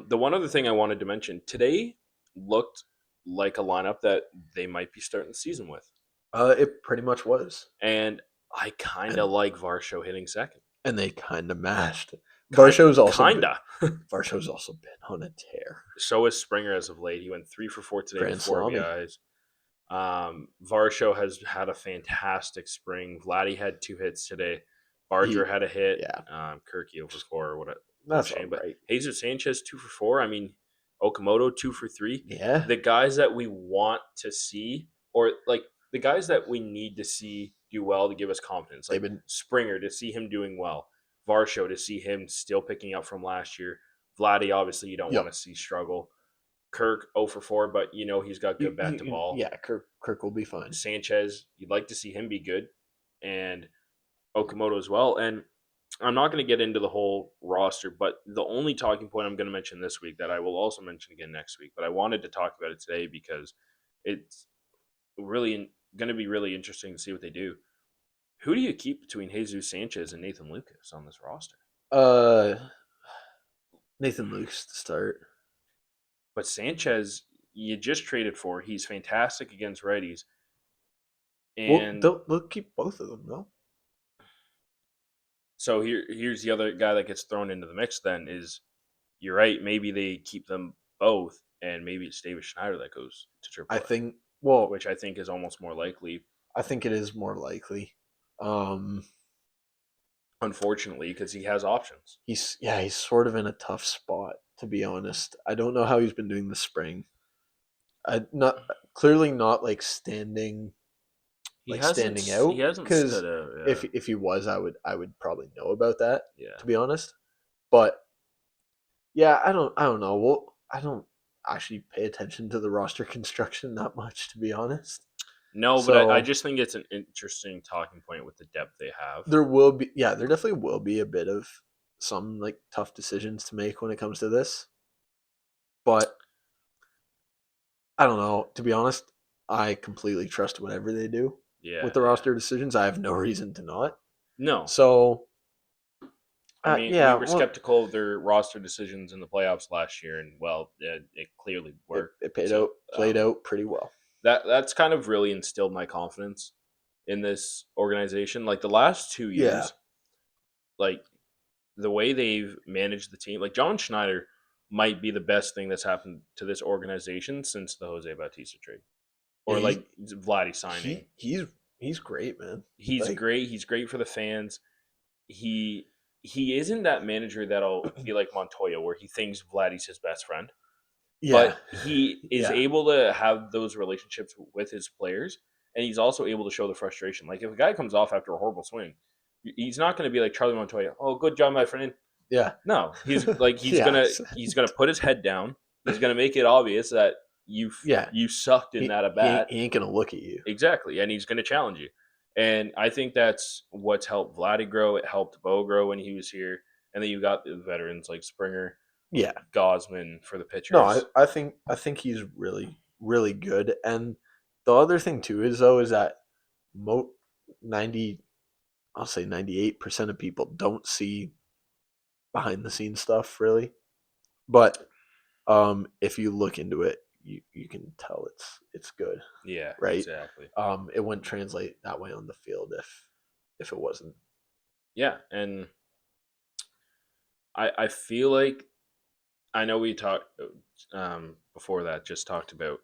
The one other thing I wanted to mention today looked like a lineup that they might be starting the season with, It pretty much was. and I kind And of like Varsho hitting second. they kind of mashed. Kind, Been kinda. Varsho's also been on a tear. So is Springer as of late. He went 3 for 4 today with Grand four Salami. RBIs. Varsho has had a fantastic spring. Vladdy had 2 hits today. Barger had a hit. Yeah, Kirk 0 for 4 or what? What that's all shame. But right. Jesus Sanchez 2 for 4. I mean, Okamoto 2 for 3. Yeah, The guys that we want to see, or like the guys that we need to see do well to give us confidence, they've like been. Springer to see him doing well, Varsho to see him still picking up from last year, Vladdy obviously you don't want Yep. to see struggle. Kirk 0 for 4, but he's got good bat to ball. Yeah, Kirk will be fine. Sanchez, you'd like to see him be good, and Okamoto as well. And I'm not going to get into the whole roster, but the only talking point I'm going to mention this week that I will also mention again next week, but I wanted to talk about it today because it's really going to be really interesting to see what they do. Who do you keep between Jesus Sanchez and Nathan Lucas on this roster? Uh, Nathan Luke's to start. But Sanchez, you just traded for. He's fantastic against righties. Well, And they'll keep both of them though. so here's the other guy that gets thrown into the mix then is you're right, maybe they keep them both and maybe it's David Schneider that goes to I AAA, think. Well, which I think is almost more likely, I think it is more likely. Um, unfortunately, because he has options. he's sort of in a tough spot to be honest. I don't know how he's been doing this spring. I not clearly not He hasn't standing he out hasn't because stood out. Yeah, if he was, I would probably know about that yeah. to be honest. But yeah, I don't know. Well, I don't actually pay attention to the roster construction that much to be honest. No, but I So just think it's an interesting talking point with the depth they have. there definitely will be a bit of some like tough decisions to make when it comes to this. But I don't know. To be honest, I completely trust whatever they do Yeah, with the yeah. roster decisions. I have no reason to not. No, So, I mean we yeah, were well, skeptical of their roster decisions in the playoffs last year, and well, it clearly worked. it So played out pretty well. that's kind of really instilled my confidence in this organization. Like the last 2 years, Yeah, like the way they've managed the team, like John Schneider might be the best thing that's happened to this organization since the Jose Bautista trade, yeah, or like Vladdy signing. he's great, man. He's Like, great. He's great for the fans. He he isn't that manager that'll be like Montoya, where he thinks Vladdy's his best friend, yeah, but he is yeah, able to have those relationships with his players, and he's also able to show the frustration. Like if a guy comes off after a horrible swing, he's not going to be like Charlie Montoya. Oh, good job, my friend. yeah, No, he's like yeah, he's gonna put his head down. He's gonna make it obvious that yeah. you sucked in that at bat. He ain't gonna look at you. Exactly, and he's gonna challenge you. And I think that's what's helped Vladdy grow. It helped Bo grow when he was here, and then you got the veterans like Springer, Yeah, Gosman for the no, pitchers. I think he's really good. And the other thing too is though is that mo 90 I'll say 98% of people don't see behind the scenes stuff really. But if you look into it, you can tell it's good, Yeah, right? exactly. It wouldn't translate that way on the field if it wasn't. Yeah, and I feel like I know we talked before that just talked about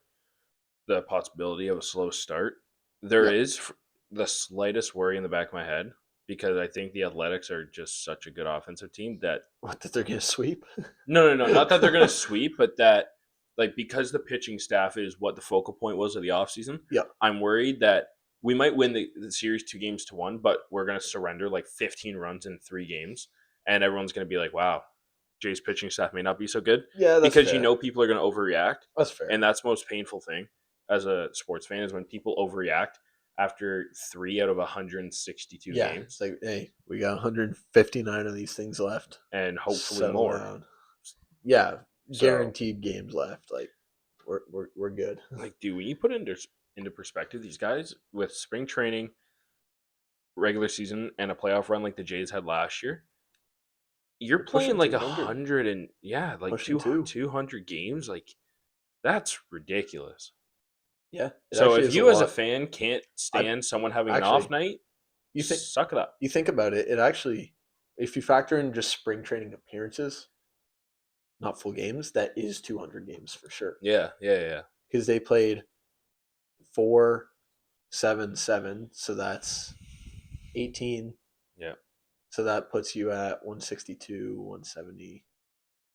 the possibility of a slow start. There Yep. is the slightest worry in the back of my head because I think the Athletics are just such a good offensive team that What that they're gonna sweep? no, not that they're going to sweep, but that like because the pitching staff is what the focal point was of the offseason, Yep. I'm worried that we might win the series 2 games to 1, but we're going to surrender like 15 runs in 3 games, and everyone's going to be like, "Wow, Jay's pitching staff may not be so good," Yeah, that's because fair. people are going to overreact, That's fair. and that's the most painful thing as a sports fan is when people overreact after 3 out of 162 Yeah, it's games, like, hey, we got 159 of these things left. and hopefully Settle more. down. Yeah, So guaranteed games left. Like we're good. like, dude, when you put it into perspective, these guys with spring training, regular season, and a playoff run like the Jays had last year, you're They're playing pushing like 200, 100 and yeah, like pushing two. 200 games. Like that's ridiculous. Yeah, it So actually if is a you as a lot. fan can't I stand someone having an off actually, night, you think suck it up. you think about it. It actually, if you factor in just spring training appearances, not full games, that is 200 games for sure. Yeah, yeah, yeah, Because they played 4, 7, 7, so that's 18. yeah. So that puts you at 162, 170,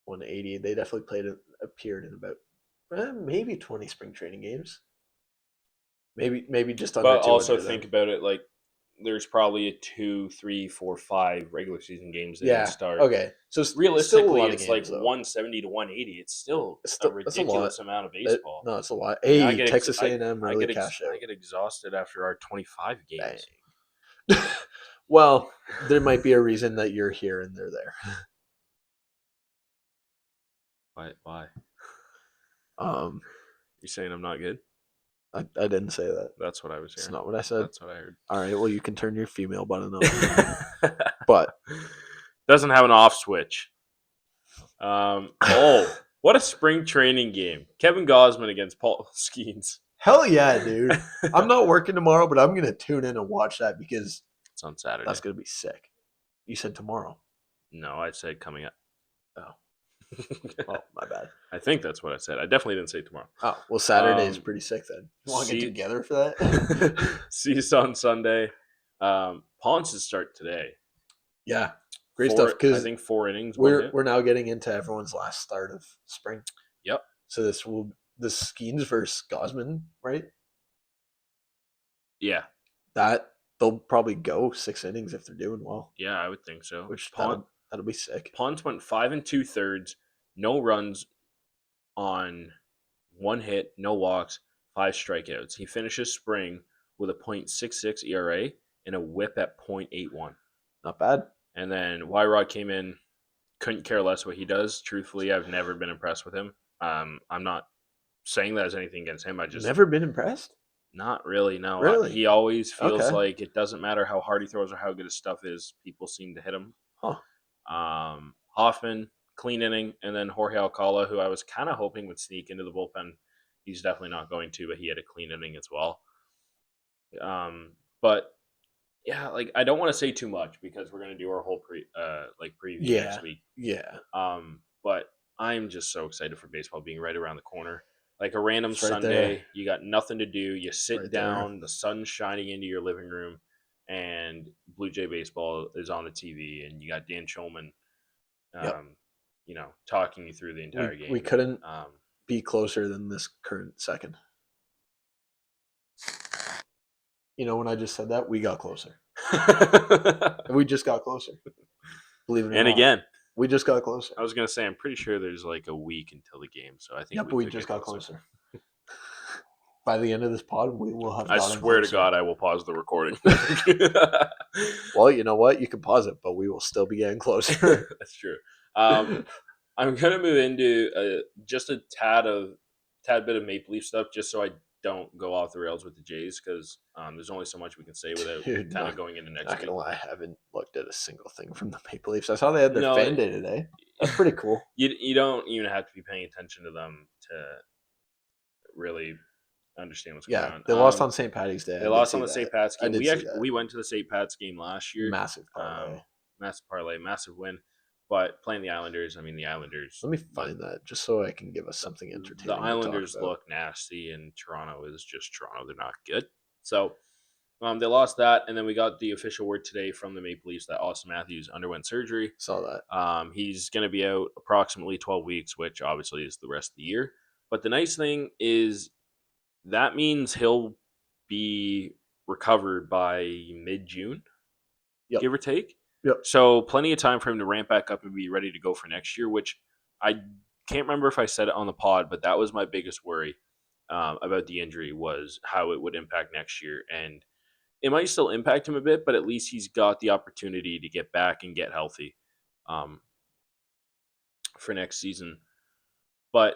180. They definitely appeared in about maybe 20 spring training games. Maybe just under But also 200 think then. about it like there's probably a 2, 3, 4, 5 regular season games they didn't Yeah. start. Okay. So still a Realistically, lot of it's like games though. 170 to 180. It's still It's a still that's a lot. ridiculous amount of baseball. No, it's a lot. I mean, Hey, Texas A&M early cash I out. get exhausted after our 25 Dang. games. Well, there might be a reason that you're here and they're there. Why? Why? Um, You saying I'm not good? I didn't say that. That's what I was It's hearing. not what I said. That's what I heard. All right. Well, you can turn your female button on. But Doesn't have an off switch. Oh, what a spring training game! Kevin Gosman against Paul Skeens. hell yeah, dude. I'm not working tomorrow, but I'm gonna tune in and watch that because It's on Saturday. that's gonna be sick. You said tomorrow. No, I said coming up. Oh, oh, my bad. I think that's what I said. I definitely didn't say tomorrow. Oh, well, Saturday is Um, pretty sick then. You want to get see, together for that? see us on Sunday. Ponce's start today. Yeah, great stuff. I Because think 4 innings, one hit. we're now getting into everyone's last start of spring. Yep. So the Skeens versus Gosman, right? Yeah. That they'll probably go 6 innings if they're doing well, Yeah, I would think so. which that'll be sick. Ponce went 5 2/3, no runs on one hit, no walks, 5 strikeouts. He finishes spring with a .66 ERA and a WHIP at .81. Not bad. And then Rod came in, couldn't care less what he does. Truthfully, I've never been impressed with him. I'm not saying that as anything against him. I just Never been impressed. not really. No, Really? he always feels Okay. like it doesn't matter how hard he throws or how good his stuff is. People seem to hit him. Huh. Hoffman, clean inning, and then Jorge Alcala, who I was kind of hoping would sneak into the bullpen. He's definitely not going to, but he had a clean inning as well. But yeah, like I don't want to say too much because we're gonna do our whole preview Yeah. next week. Yeah. But I'm just so excited for baseball being right around the corner. Like a random It's right Sunday, there. you got nothing to do. You sit Right down, the sun's shining into your living room, and Blue Jay baseball is on the TV, and you got Dan Shulman, Yep. talking you through the entire We game. couldn't be closer than this current second. When I just said that, we got closer. We just got closer. Believe it or And not. again, We just got closer. I was gonna say I'm pretty sure there's like a week until the game, so I think Yep, we we could just get got closer. By the end of this pod, we will have I gotten swear to closer. God, I will pause the recording. Well, you know what? You can pause it, but we will still be getting closer. That's true. I'm gonna move into just a tad bit of Maple Leaf stuff, just so I don't go off the rails with the Jays, because there's only so much we can say without Dude, kind of going into next not week. gonna lie, I haven't looked at a single thing from the Maple Leafs. I saw they had their No, fan day today. That's pretty cool. you don't even have to be paying attention to them to really understand what's going Yeah, on. they lost on St. Patty's Day. They I did lost see on the that. St. Pat's I game. did see that. We went to the St. Pat's game last year. Massive parlay. Massive parlay, massive win. But playing the Islanders, I mean, the Islanders. Let me find that just so I can give us something The entertaining to Islanders talk about. look nasty, and Toronto is just Toronto. They're not good. So they lost that, and then we got the official word today from the Maple Leafs that Austin Matthews underwent surgery. Saw that. He's going to be out approximately 12 weeks, which obviously is the rest of the year. But the nice thing is that means he'll be recovered by mid-June, Yep. give or take. Yep. So plenty of time for him to ramp back up and be ready to go for next year, which I can't remember if I said it on the pod, but that was my biggest worry about the injury, was how it would impact next year. And it might still impact him a bit, but at least he's got the opportunity to get back and get healthy for next season. But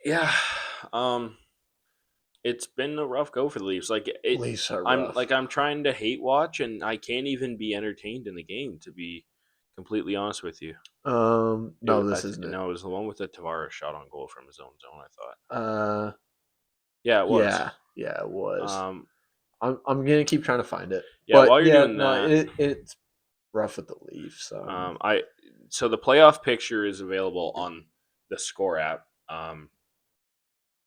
yeah, it's been a rough go for the Leafs. Leafs are rough. I'm trying to hate watch, and I can't even be entertained in the game, to be completely honest with you. No, this isn't it. No, it was the one with the Tavares shot on goal from his own zone, I thought. Yeah, it was. Yeah, it was. I'm gonna keep trying to find it. Yeah, but while you're doing that, it's rough with the Leafs. So the playoff picture is available on the Score app.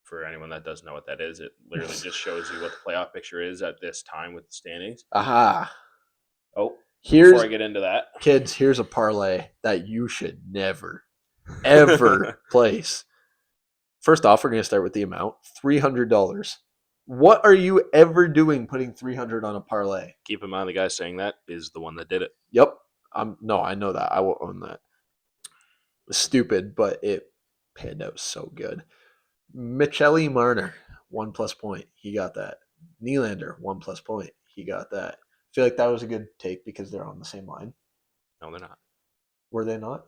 For anyone that doesn't know what that is, it literally just shows you what the playoff picture is at this time with the standings. Aha. Oh, before Here's I get into that. kids. Here's a parlay that you should never, ever place. First off, we're gonna start with the amount $300. What are you ever doing putting 300 on a parlay? Keep in mind, the guy saying that is the one that did it. Yep. No, I know that. I will own that. Stupid, but it panned out so good. Michele Marner, 1+ point. He got that. Nylander, 1+ point. He got that. I feel like that was a good take because they're on the same line. No, they're not. Were they not?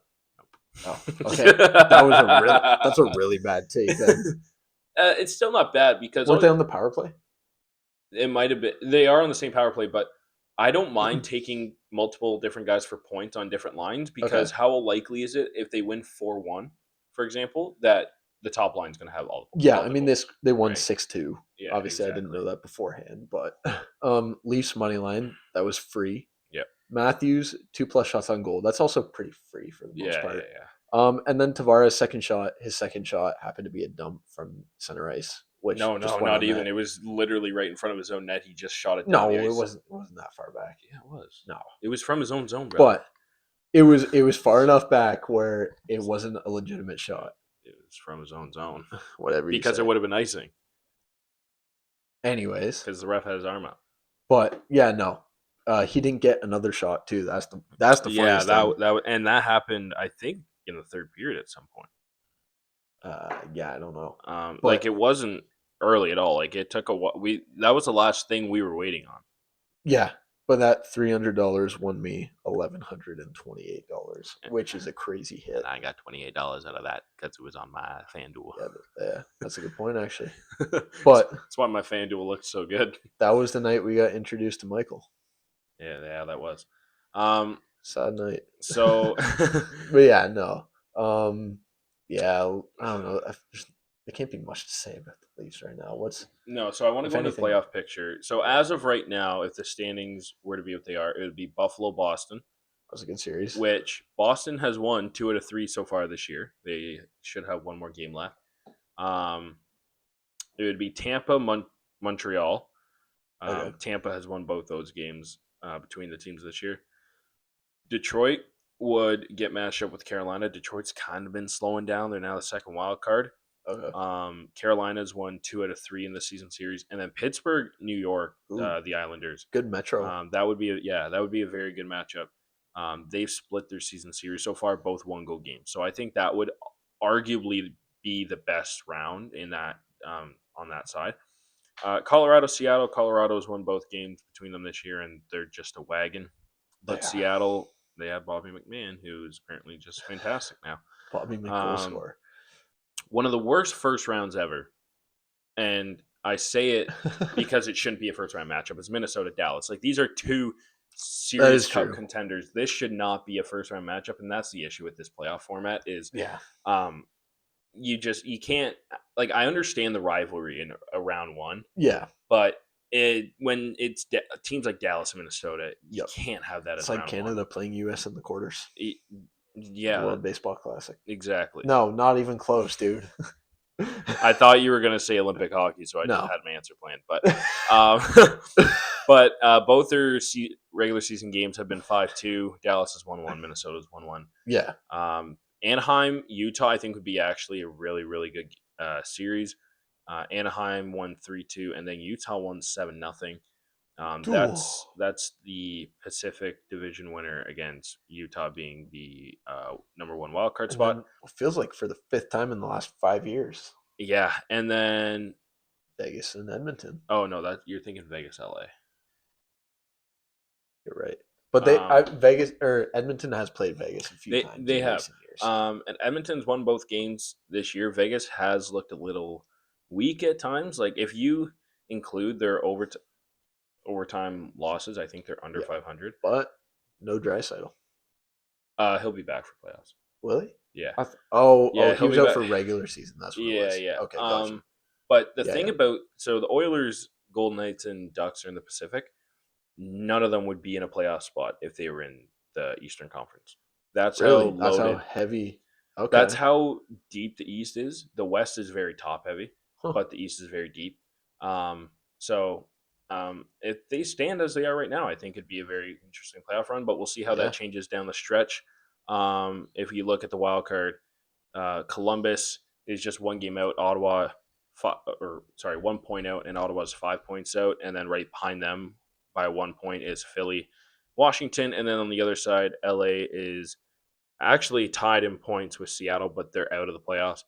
Oh, Nope. okay. That's a really bad take then. It's still not bad because Weren't they on the power play? it might have been. They are on the same power play, but I don't mind taking multiple different guys for points on different lines because Okay. how likely is it if they win 4-1, for example, that the top line's going to have Yeah, all I the mean goals, they won right? 6-2. Yeah, Obviously, I didn't exactly. know that beforehand, but Leafs money line that was free. Yep. Matthews 2+ shots on goal. That's also pretty free for the most Yeah, part. yeah, And then Tavares' second shot. His second shot happened to be a dump from center ice, which No, just no, went not on even. net. It was literally right in front of his own net. He just shot it down the No, it ice. wasn't. It wasn't that far back. Yeah, it was. No, It was from his own zone, brother. but it was far enough back where it wasn't a legitimate shot. It was from his own zone Whatever you because say. it would have been icing Anyways, because the ref had his arm out. but yeah, no, he didn't get another shot too. That's the Yeah, funniest thing. that happened. I think in the third period at some point. Yeah, I don't know, Like but it wasn't early at all. Like it took a while. That was the last thing we were waiting on. yeah, but that $300 won me $1,128, which is a crazy hit. And I got $28 out of that because it was on my FanDuel. Yeah, that's a good point actually. But But that's why my FanDuel looked so good. that was the night we got introduced to Michael. Yeah, that was. Sad night. So But yeah, no. Yeah, I don't know. There can't be much to say about the Leafs right now. no, so I want to If go into the anything, playoff picture. So as of right now, if the standings were to be what they are, it would be Buffalo, Boston, that was a good series. which Boston has won 2 out of 3 so far this year. They should have one more game left. Um, it would be Tampa, Montreal. Okay. Tampa has won both those games between the teams this year. Detroit would get matched up with Carolina. Detroit's kind of been slowing down. They're now the second wild card. Okay. Carolina's won 2 out of 3 in the season series, and then Pittsburgh, New York, Ooh, the Islanders. good Metro. That would be that would be a very good matchup. They've split their season series so far, both 1-goal games. So I think that would arguably be the best round in that on that side. Colorado, Seattle. Colorado's won both games between them this year, and they're just a wagon. They But are. Seattle, they have Bobby McMahon, who's apparently just fantastic now. Bobby McGoal Um, score. One of the worst first rounds ever, and I say it because it shouldn't be a first round matchup. It's Minnesota Dallas. Like these are two That serious is cup true. contenders. This should not be a first round matchup, and that's the issue with this playoff format. Is Yeah. um, you can't like I understand the rivalry in a round one, Yeah. but when it's teams like Dallas and Minnesota, you Yep. can't have that It's as like round Canada one. playing US in the quarters. Yeah, World Baseball Classic. exactly. No, not even close, dude. I thought you were going to say Olympic hockey, so I just No. had my answer planned. Um, but both their regular season games have been 5-2. Dallas has 1-1. Minnesota's 1-1. Yeah. Anaheim, Utah, I think would be actually a really, really good series. Anaheim won 3-2, and then Utah won 7-0. Ooh. That's the Pacific Division winner against Utah being the number one wild card And spot. then it feels like for the 5th time in the last 5 years, Yeah, and then Vegas and Edmonton. oh no, that you're thinking Vegas, LA. You're right. But Um, Vegas or Edmonton has played Vegas a few times they in have. recent years. And Edmonton's won both games this year. Vegas has looked a little weak at times. Like if you include their overtime losses, I think they're under Yeah. 500. But no Draisaitl. He'll be back for playoffs. Will he? Yeah, Oh, yeah, he he'll was be out back. for regular season. That's what it Yeah, was. yeah. Okay, gotcha. But the Yeah, thing yeah. about the Oilers, Golden Knights, and Ducks are in the Pacific. None of them would be in a playoff spot if they were in the Eastern Conference. That's how Really? That's how loaded. heavy. That's Okay. how deep the East is. The West is very top heavy, Huh. but the East is very deep. So If they stand as they are right now, I think it'd be a very interesting playoff run. But we'll see how that Yeah. changes down the stretch. If you look at the wild card, Columbus is just one game out. Ottawa, 1 point out, and Ottawa's 5 points out. And then right behind them by 1 point is Philly, Washington, and then on the other side, LA is actually tied in points with Seattle, but they're out of the playoffs.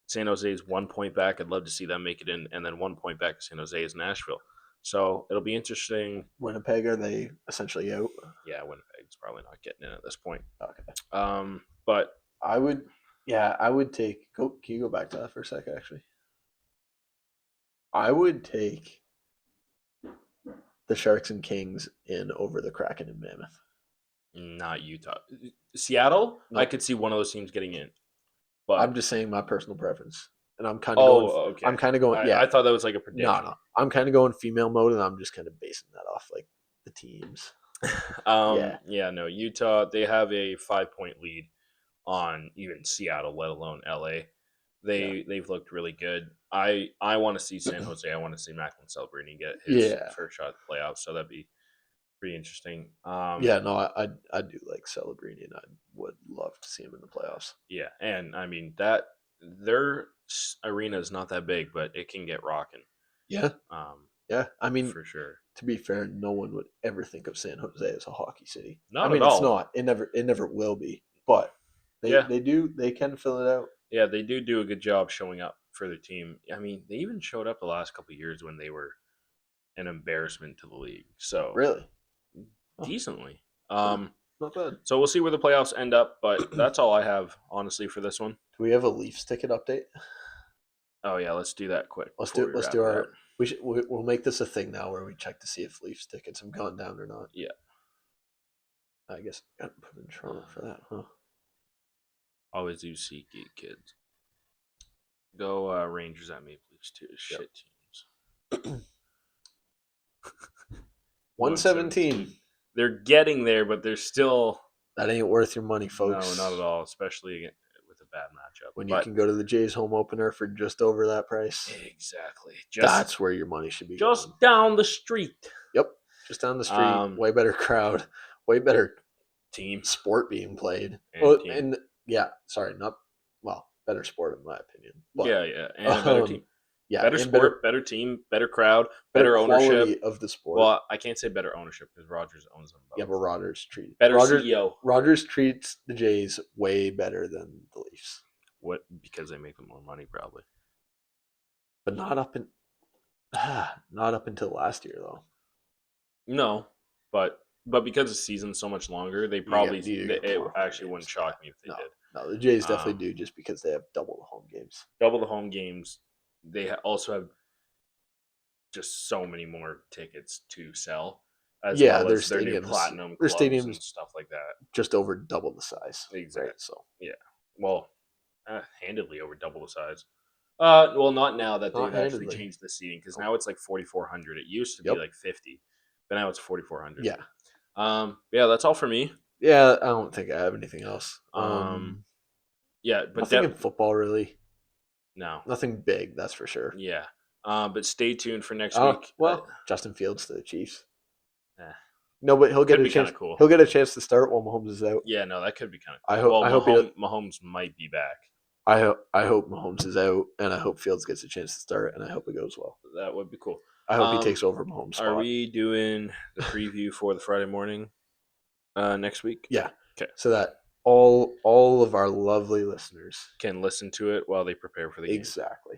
San Jose is 1 point back. I'd love to see them make it in, and then 1 point back to San Jose is Nashville. So it'll be interesting. Winnipeg, are they essentially out? Yeah, Winnipeg's probably not getting in at this point. Okay. But I would take. Can you go back to that for a sec? Actually, I would take the Sharks and Kings in over the Kraken and Mammoth. not Utah. Seattle, No. I could see one of those teams getting in. But I'm just saying my personal preference, and I'm kind of going. okay. I'm kind of going. I thought that was like a No, prediction. no. I'm kind of going female mode, and I'm just kind of basing that off like the teams. No. Utah, they have a 5 point lead on even Seattle, let alone LA. They've looked really good. I want to see San Jose. I want to see Macklin Celebrini get his first shot at the playoffs. So that'd be pretty interesting. I do like Celebrini, and I would love to see him in the playoffs. Yeah, and I mean that their arena is not that big, but it can get rocking. Yeah. I mean, for sure. To be fair, no one would ever think of San Jose as a hockey city. Not at all. It's not. It never will be. But they can fill it out. Yeah, they do a good job showing up for their team. I mean, they even showed up the last couple of years when they were an embarrassment to the league. So really, decently. Not bad. So we'll see where the playoffs end up, but that's all I have honestly for this one. Do we have a Leafs ticket update? Oh yeah, let's do that quick. Let's do our. We'll make this a thing now where we check to see if Leafs tickets have gone down or not. Yeah. I guess I got to put in Toronto for that, huh? Always do SeatGeek, kids. Go Rangers at Maple Leafs too. Shit teams. 117. They're getting there, but they're still. That ain't worth your money, folks. No, not at all. Especially with a bad matchup. When you can go to the Jays home opener for just over that price. Exactly. That's where your money should be. Just going. Down the street. Yep. Just down the street. Way better crowd. Way better team sport being played. Better sport in my opinion. But, and a better team. Yeah, better sport, better team, better crowd, better ownership of the sport. Well, I can't say better ownership because Rogers owns them both. Yeah, but Rogers treats CEO. Rogers treats the Jays way better than the Leafs. What? Because they make them more money, probably. But not up until last year, though. No, but because the season's so much longer, they probably it actually wouldn't shock me if they did. No, the Jays definitely do just because they have double the home games. Double the home games. They also have just so many more tickets to sell. As well as their new platinum clubs and stuff like that. Just over double the size. Exactly. Right? So well, handedly over double the size. Well, not now that they've actually changed the seating because now it's like 4,400. It used to be like 50, but now it's 4,400. Yeah. That's all for me. Yeah, I don't think I have anything else. But nothing in football really. No, nothing big. That's for sure. Yeah. But stay tuned for next week. Well, Justin Fields to the Chiefs. No, but he'll get a chance. Cool. He'll get a chance to start while Mahomes is out. Yeah, no, that could be kind of cool. I hope Mahomes might be back. I hope Mahomes is out, and I hope Fields gets a chance to start, and I hope it goes well. That would be cool. I hope he takes over Mahomes' spot. Are we doing the preview for the Friday morning next week? Yeah. Okay. So that all of our lovely listeners can listen to it while they prepare for the game. Exactly.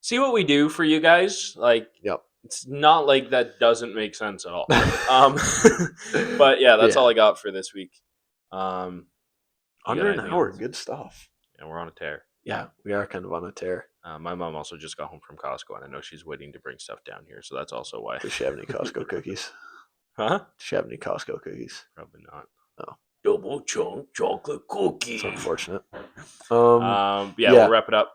See what we do for you guys. Yep. It's not like that doesn't make sense at all. But yeah, that's all I got for this week. Under an hour, good stuff. And we're on a tear. Yeah, we are kind of on a tear. My mom also just got home from Costco, and I know she's waiting to bring stuff down here, so that's also why. Does she have any Costco cookies? Huh? Does she have any Costco cookies? Probably not. No. Double chunk chocolate cookies. It's unfortunate. We'll wrap it up.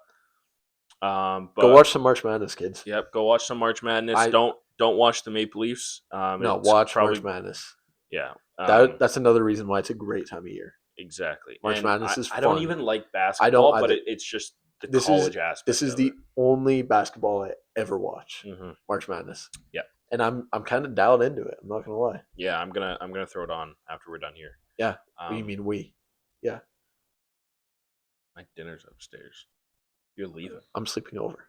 Go watch some March Madness, kids. Yep, go watch some March Madness. Don't watch the Maple Leafs. Watch March Madness. Yeah, that's another reason why it's a great time of year. Exactly. March Madness is fun. I don't even like basketball, but it's just the this college is aspect. this is of the it. only basketball I ever watch. Mm-hmm. March Madness. Yeah. And I'm kind of dialed into it. I'm not gonna lie. Yeah, I'm gonna throw it on after we're done here. Yeah. What do you mean we? Yeah. My dinner's upstairs. You're leaving. I'm sleeping over.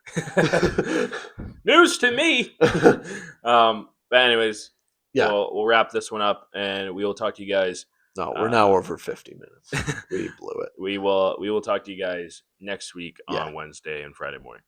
News to me. But anyways, Yeah. we'll wrap this one up, and we will talk to you guys. No, we're now over 50 minutes. We blew it. We will talk to you guys next week Yeah. on Wednesday and Friday morning.